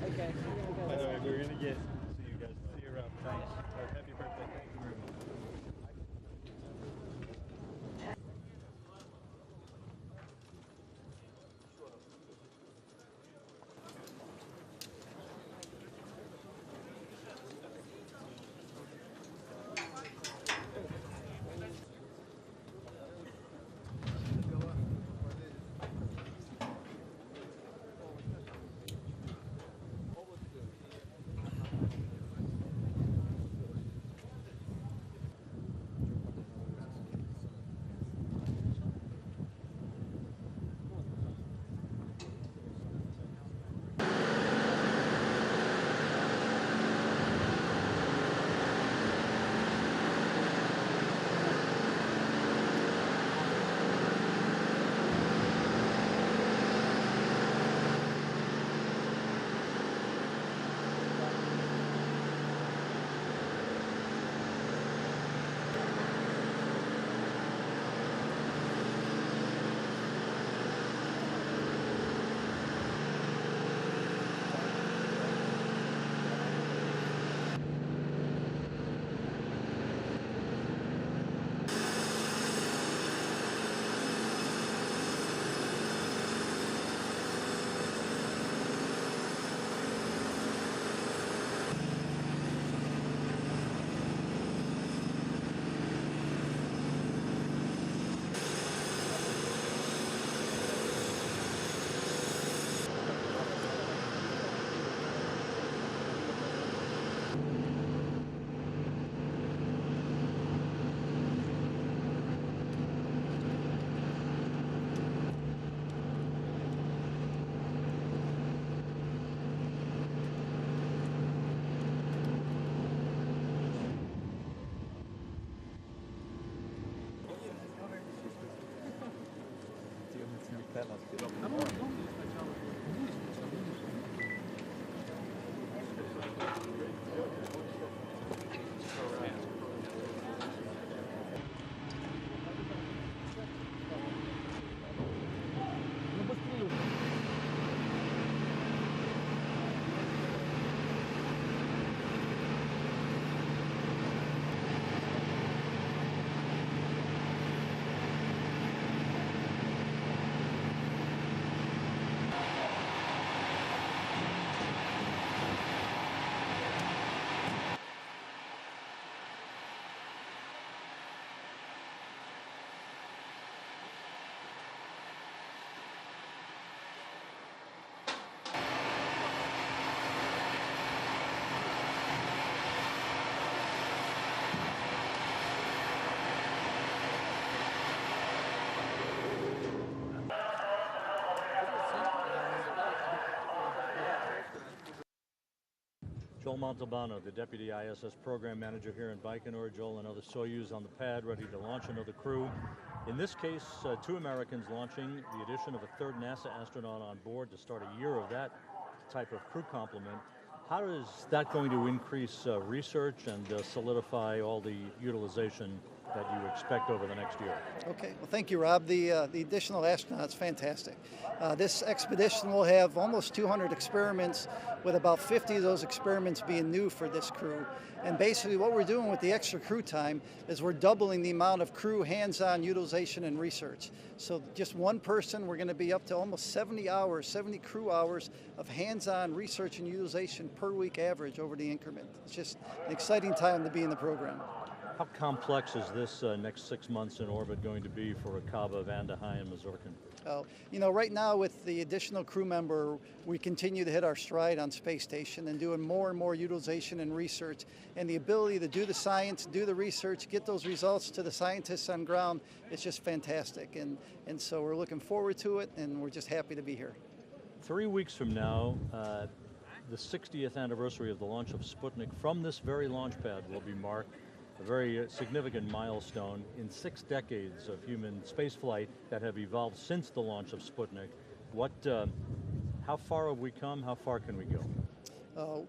Okay. By the way, we're gonna get see you guys. See you around. Thanks. Happy birthday. Thank you very much. Joel Montalbano, the Deputy ISS Program Manager here in Baikonur. Joel, another Soyuz on the pad, ready to launch another crew. In this case, 2 Americans launching, the addition of a 3rd NASA astronaut on board to start a year of that type of crew complement. How is that going to increase research and solidify all the utilization that you expect over the next year? Okay, well, thank you, Rob. The additional astronauts, fantastic. This expedition will have almost 200 experiments, with about 50 of those experiments being new for this crew. And basically what we're doing with the extra crew time is we're doubling the amount of crew hands-on utilization and research. So just one person, we're going to be up to almost 70 hours, 70 crew hours of hands-on research and utilization per week average over the increment. It's just an exciting time to be in the program. How complex is this next 6 months in orbit going to be for Akaba, Vanda, High, and Mazurkan? You know, right now with the additional crew member, we continue to hit our stride on space station and doing more and more utilization and research, and the ability to do the science, do the research, get those results to the scientists on ground, it's just fantastic. And so we're looking forward to it, and we're just happy to be here. 3 weeks from now, the 60th anniversary of the launch of Sputnik from this very launch pad will be marked. A very significant milestone in 6 decades of human spaceflight that have evolved since the launch of Sputnik. How far have we come? How far can we go?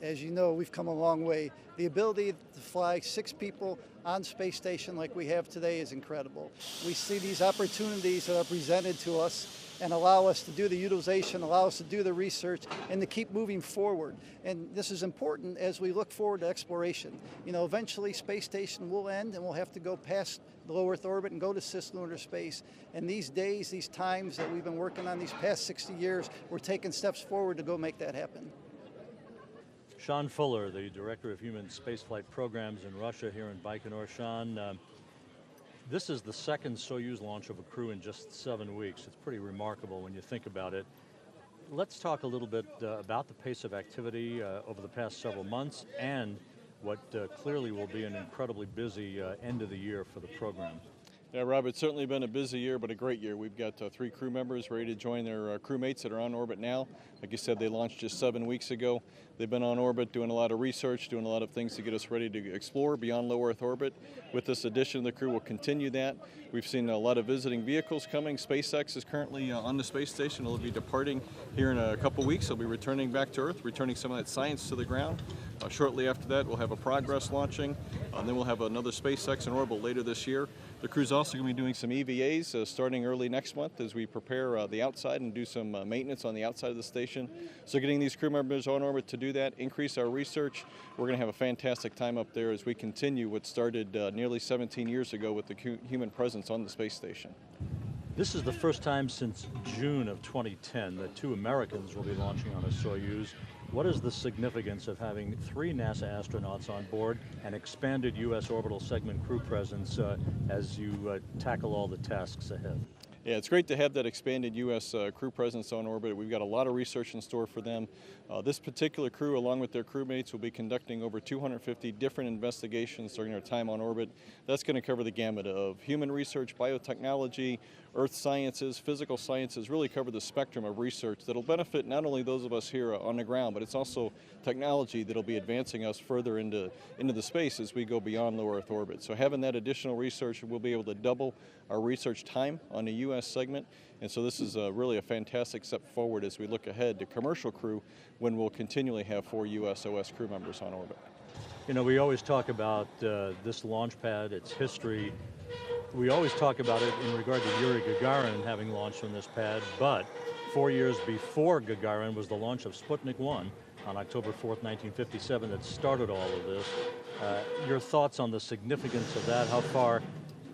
As you know, we've come a long way. The ability to fly 6 people on space station like we have today is incredible. We see these opportunities that are presented to us and allow us to do the utilization, allow us to do the research, and to keep moving forward. And this is important as we look forward to exploration. You know, eventually space station will end and we'll have to go past the low Earth orbit and go to cislunar space. And these days, these times that we've been working on these past 60 years, we're taking steps forward to go make that happen. Sean Fuller, the Director of Human Spaceflight Programs in Russia here in Baikonur. Sean, this is the 2nd Soyuz launch of a crew in just 7 weeks. It's pretty remarkable when you think about it. Let's talk a little bit about the pace of activity over the past several months and what clearly will be an incredibly busy end of the year for the program. Yeah, Rob, it's certainly been a busy year, but a great year. We've got 3 crew members ready to join their crewmates that are on orbit now. Like you said, they launched just 7 weeks ago. They've been on orbit doing a lot of research, doing a lot of things to get us ready to explore beyond low Earth orbit. With this addition, the crew will continue that. We've seen a lot of visiting vehicles coming. SpaceX is currently on the space station. It'll be departing here in a couple weeks. They'll be returning back to Earth, returning some of that science to the ground. Shortly after that, we'll have a Progress launching, and then we'll have another SpaceX in orbit later this year. The crew's also going to be doing some EVAs starting early next month as we prepare the outside and do some maintenance on the outside of the station. So getting these crew members on orbit to do that, increase our research. We're going to have a fantastic time up there as we continue what started nearly 17 years ago with the human presence on the space station. This is the first time since June of 2010 that 2 Americans will be launching on a Soyuz. What is the significance of having 3 NASA astronauts on board and expanded U.S. orbital segment crew presence as you tackle all the tasks ahead? Yeah, it's great to have that expanded U.S. Crew presence on orbit. We've got a lot of research in store for them. This particular crew, along with their crewmates, will be conducting over 250 different investigations during their time on orbit. That's going to cover the gamut of human research, biotechnology, earth sciences, physical sciences, really cover the spectrum of research that'll benefit not only those of us here on the ground, but it's also technology that'll be advancing us further into the space as we go beyond low Earth orbit. So having that additional research, we'll be able to double our research time on the U.S. segment. And so this is really a fantastic step forward as we look ahead to commercial crew when we'll continually have 4 USOS crew members on orbit. You know, we always talk about this launch pad, its history. We always talk about it in regard to Yuri Gagarin having launched on this pad, but 4 years before Gagarin was the launch of Sputnik 1 on October 4th, 1957 that started all of this. Your thoughts on the significance of that, how far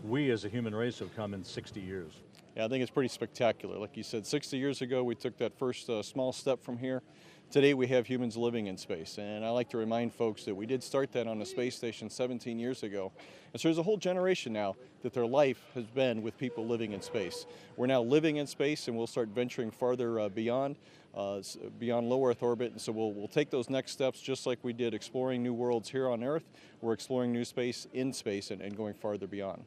we as a human race have come in 60 years? Yeah, I think it's pretty spectacular. Like you said, 60 years ago we took that first small step from here. Today we have humans living in space, and I like to remind folks that we did start that on the space station 17 years ago. And so there's a whole generation now that their life has been with people living in space. We're now living in space, and we'll start venturing farther beyond low Earth orbit, and so we'll take those next steps just like we did exploring new worlds here on Earth. We're exploring new space in space and going farther beyond.